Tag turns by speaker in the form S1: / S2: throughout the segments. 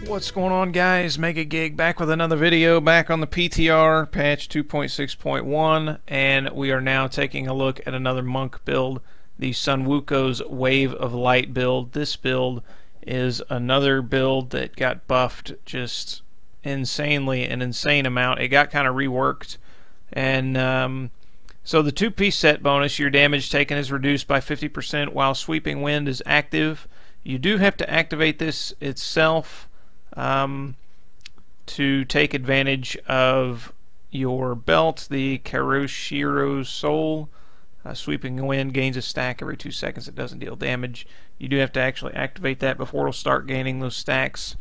S1: What's going on, guys? Mega Gig back with another video, back on the PTR patch 2.6.1, and we are now taking a look at another monk build, the Sunwuko's Wave of Light build. This build is another build that got buffed just insanely, an insane amount. It got kind of reworked, and so the 2-piece set bonus, your damage taken is reduced by 50% while Sweeping Wind is active. You do have to activate this itself to take advantage of your belt, the Karoshiro's Soul. Sweeping Wind gains a stack every 2 seconds. It doesn't deal damage. You do have to actually activate that before it'll start gaining those stacks.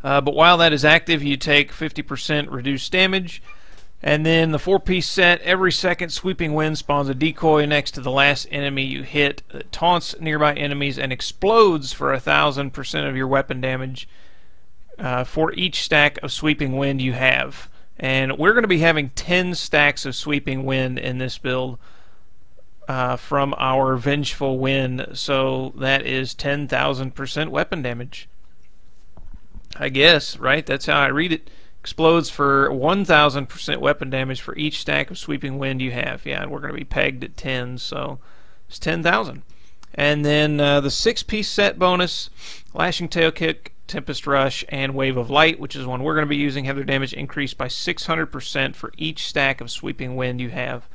S1: But while that is active, you take 50% reduced damage. And then the 4-piece set, every second Sweeping Wind spawns a decoy next to the last enemy you hit that taunts nearby enemies and explodes for 1000% of your weapon damage for each stack of Sweeping Wind you have. And we're going to be having 10 stacks of Sweeping Wind in this build from our Vengeful Wind, so that is 10,000% weapon damage. I guess, right? That's how I read it. Explodes for 1000% weapon damage for each stack of Sweeping Wind you have. Yeah, and we're going to be pegged at 10, so it's 10,000. And then the 6-piece set bonus, Lashing Tail Kick, Tempest Rush, and Wave of Light, which is one we're going to be using, have their damage increased by 600% for each stack of Sweeping Wind you have.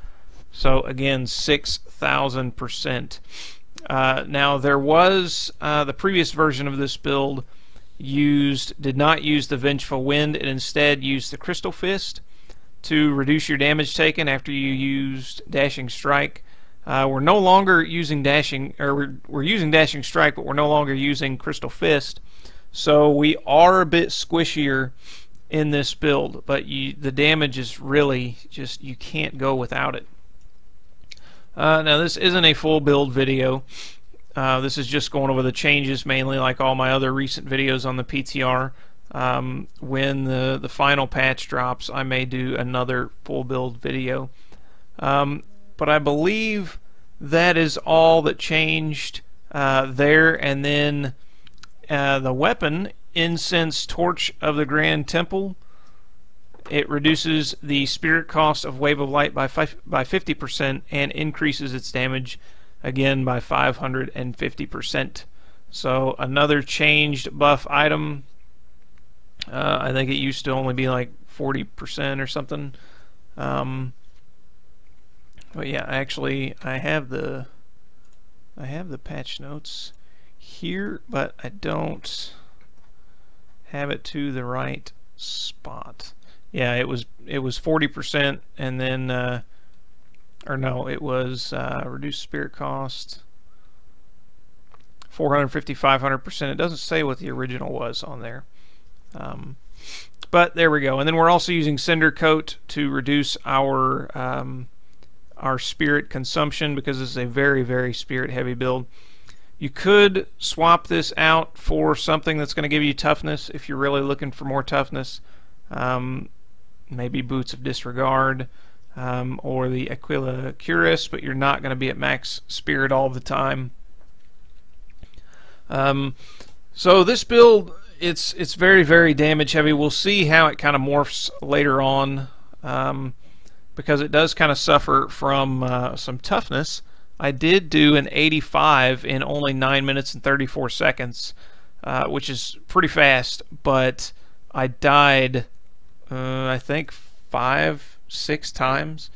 S1: So again, 6,000%. Now there was the previous version of this build did not use the Vengeful Wind, and instead used the Crystal Fist to reduce your damage taken after you used Dashing Strike. We're no longer using Dashing, or we're using Dashing Strike, but we're no longer using Crystal Fist. So we are a bit squishier in this build, but the damage is really just, you can't go without it. Now this isn't a full build video. This is just going over the changes, mainly like all my other recent videos on the PTR. When the final patch drops, I may do another full build video. But I believe that is all that changed there. And then the weapon, Incense Torch of the Grand Temple, it reduces the spirit cost of Wave of Light by 50% and increases its damage again by 550%. So another changed buff item. I think it used to only be like 40% or something. But yeah, actually I have the patch notes here, but I don't have it to the right spot. Yeah, it was 40%, and then or no, it was reduced spirit cost 450, 500%. It doesn't say what the original was on there, but there we go. And then we're also using Cinder Coat to reduce our spirit consumption, because this is a very, very spirit heavy build. You could swap this out for something that's going to give you toughness if you're really looking for more toughness. Maybe Boots of Disregard, or the Aquila Cuirass, but you're not going to be at max spirit all the time. So this build, it's very, very damage heavy. We'll see how it kind of morphs later on, because it does kind of suffer from some toughness. I did do an 85 in only 9 minutes and 34 seconds, which is pretty fast, but I died I think 5-6 times.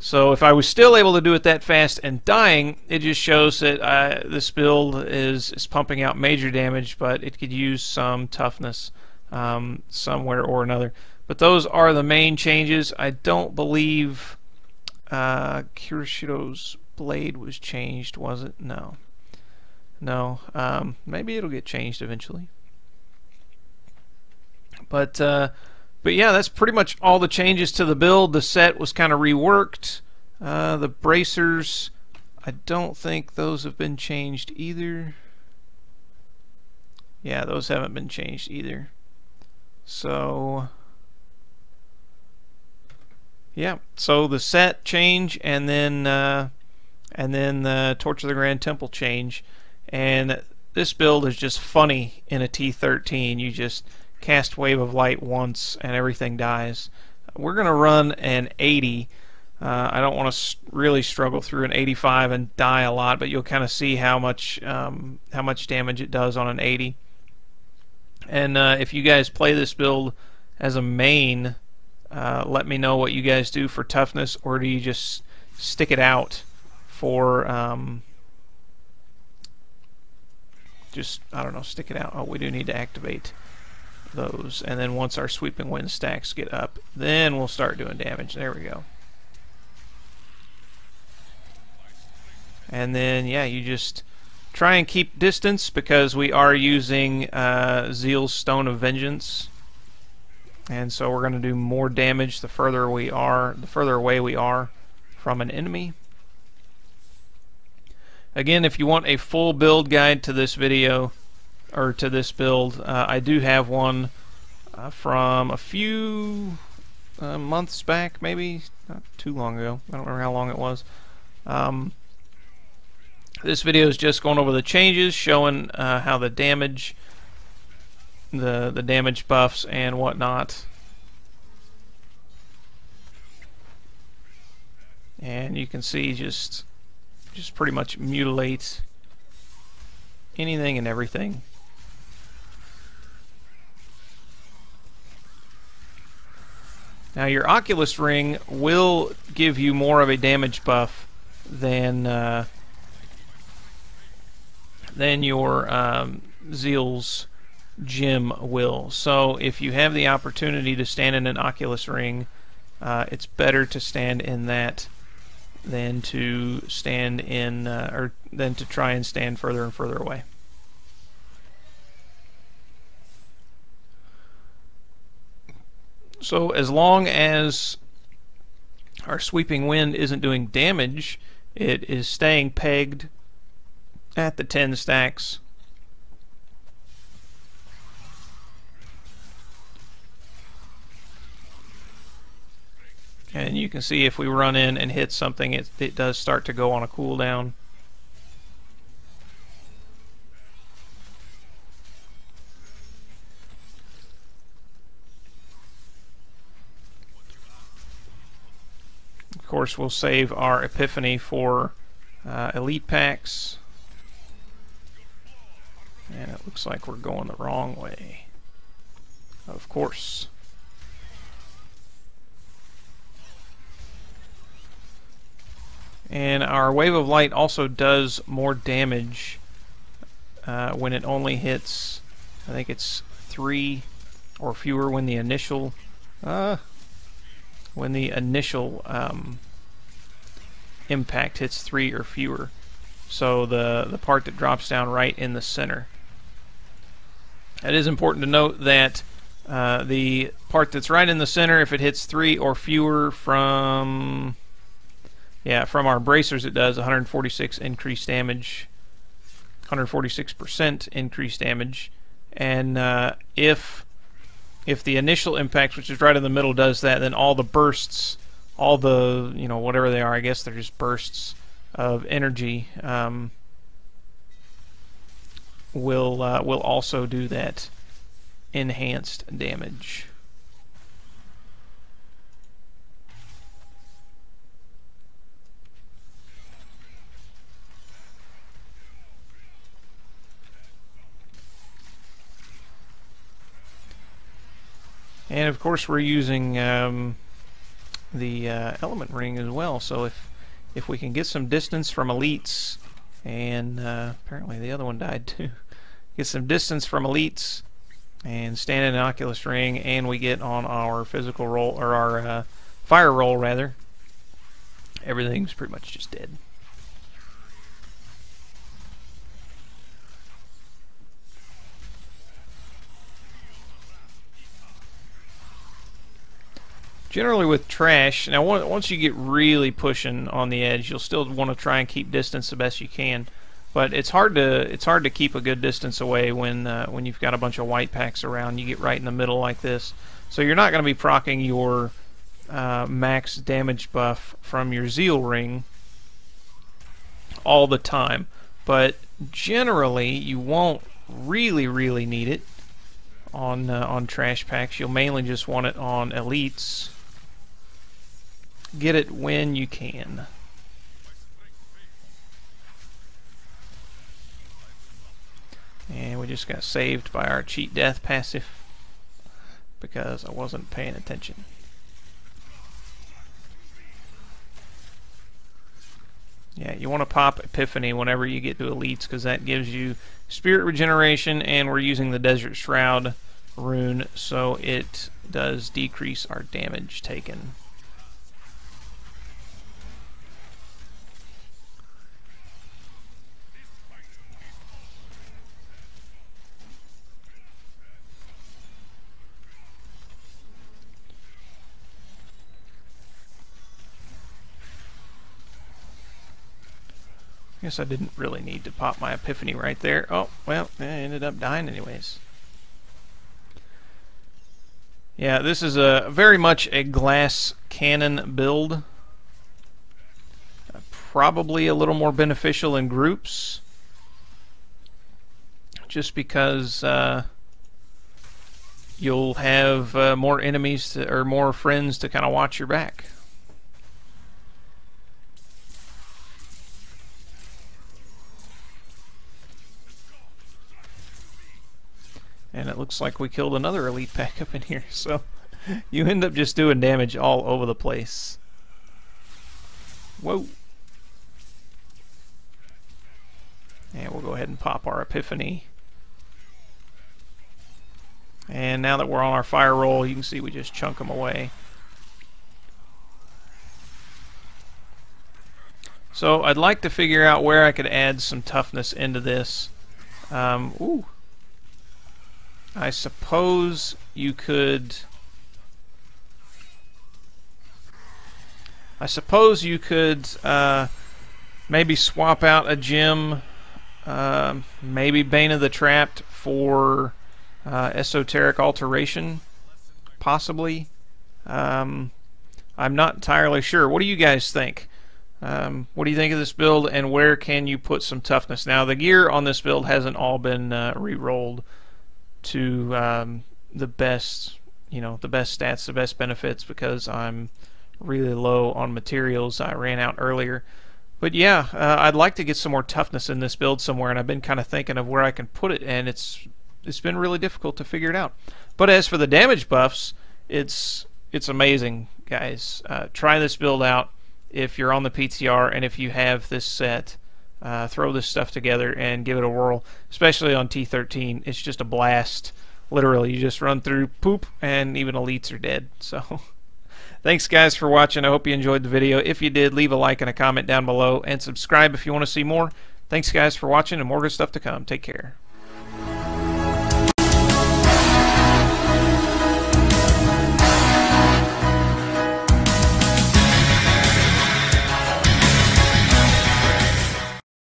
S1: So if I was still able to do it that fast and dying, it just shows that this build is pumping out major damage, but it could use some toughness somewhere or another. But those are the main changes. I don't believe Kiroshiro's blade was changed, was it? No. No. Maybe it'll get changed eventually. But yeah, that's pretty much all the changes to the build. The set was kind of reworked. The bracers, I don't think those have been changed either. Yeah, those haven't been changed either. So Yeah, so the set change, and then the Torch of the Grand Temple change, and this build is just funny in a T13. You just cast Wave of Light once and everything dies. We're going to run an 80. I don't want to really struggle through an 85 and die a lot, but you'll kind of see how much damage it does on an 80. And if you guys play this build as a main, let me know what you guys do for toughness, or do you just stick it out for I don't know, stick it out. Oh, we do need to activate those, and then once our Sweeping Wind stacks get up, then we'll start doing damage. There we go. And then yeah, you just try and keep distance, because we are using Zeal's Stone of Vengeance, and so we're going to do more damage the further away we are from an enemy. Again, if you want a full build guide to this video, or to this build, I do have one from a few months back, maybe not too long ago. I don't remember how long it was. This video is just going over the changes, showing how the damage, the damage buffs and whatnot. And you can see just pretty much mutilate anything and everything. Now your Oculus Ring will give you more of a damage buff than your Zeal's Gem will. So if you have the opportunity to stand in an Oculus Ring, it's better to stand in that than to stand in or than to try and stand further and further away. So as long as our Sweeping Wind isn't doing damage, it is staying pegged at the 10 stacks. And you can see if we run in and hit something, it does start to go on a cooldown. Of course, we'll save our Epiphany for elite packs. And it looks like we're going the wrong way. Of course. And our Wave of Light also does more damage when it only hits, I think it's 3 or fewer when the initial impact hits 3 or fewer. So the part that drops down right in the center. It is important to note that the part that's right in the center, if it hits 3 or fewer from our bracers, it does 146 increased damage, 146% increased damage. And if the initial impact, which is right in the middle, does that, then all the bursts, all the, whatever they are, I guess they're just bursts of energy, will also do that enhanced damage. And of course we're using the element ring as well, so if we can get some distance from elites, and apparently the other one died too, get some distance from elites and stand in an Oculus Ring, and we get on our physical roll, or our fire roll rather, everything's pretty much just dead. Generally with trash, now once you get really pushing on the edge, you'll still want to try and keep distance the best you can. But it's hard to keep a good distance away when you've got a bunch of white packs around. You get right in the middle like this, so you're not going to be proccing your max damage buff from your Zeal Ring all the time, but generally you won't really need it on trash packs. You'll mainly just want it on elites. Get it when you can. And we just got saved by our cheat death passive because I wasn't paying attention. Yeah, you want to pop Epiphany whenever you get to elites because that gives you spirit regeneration, and we're using the Desert Shroud rune, so it does decrease our damage taken. I guess I didn't really need to pop my Epiphany right there. Oh, well, I ended up dying anyways. Yeah, this is a very much a glass cannon build. Probably a little more beneficial in groups, just because you'll have more enemies or more friends to kind of watch your back. And it looks like we killed another elite pack up in here, so you end up just doing damage all over the place. Whoa. And we'll go ahead and pop our Epiphany. And now that we're on our fire roll, you can see we just chunk them away. So I'd like to figure out where I could add some toughness into this. Ooh. I suppose you could... maybe swap out a gem, maybe Bane of the Trapped for Esoteric Alteration, possibly. I'm not entirely sure. What do you guys think? What do you think of this build, and where can you put some toughness? Now, the gear on this build hasn't all been re-rolled to the best, the best stats, the best benefits, because I'm really low on materials. I ran out earlier. But yeah, I'd like to get some more toughness in this build somewhere, and I've been kind of thinking of where I can put it, and it's been really difficult to figure it out. But as for the damage buffs, it's amazing, guys. Try this build out if you're on the PTR, and if you have this set. Throw this stuff together and give it a whirl, especially on T13. It's just a blast. Literally, you just run through, poop, and even elites are dead. So, thanks guys for watching. I hope you enjoyed the video. If you did, leave a like and a comment down below, and subscribe if you want to see more. Thanks guys for watching, and more good stuff to come. Take care.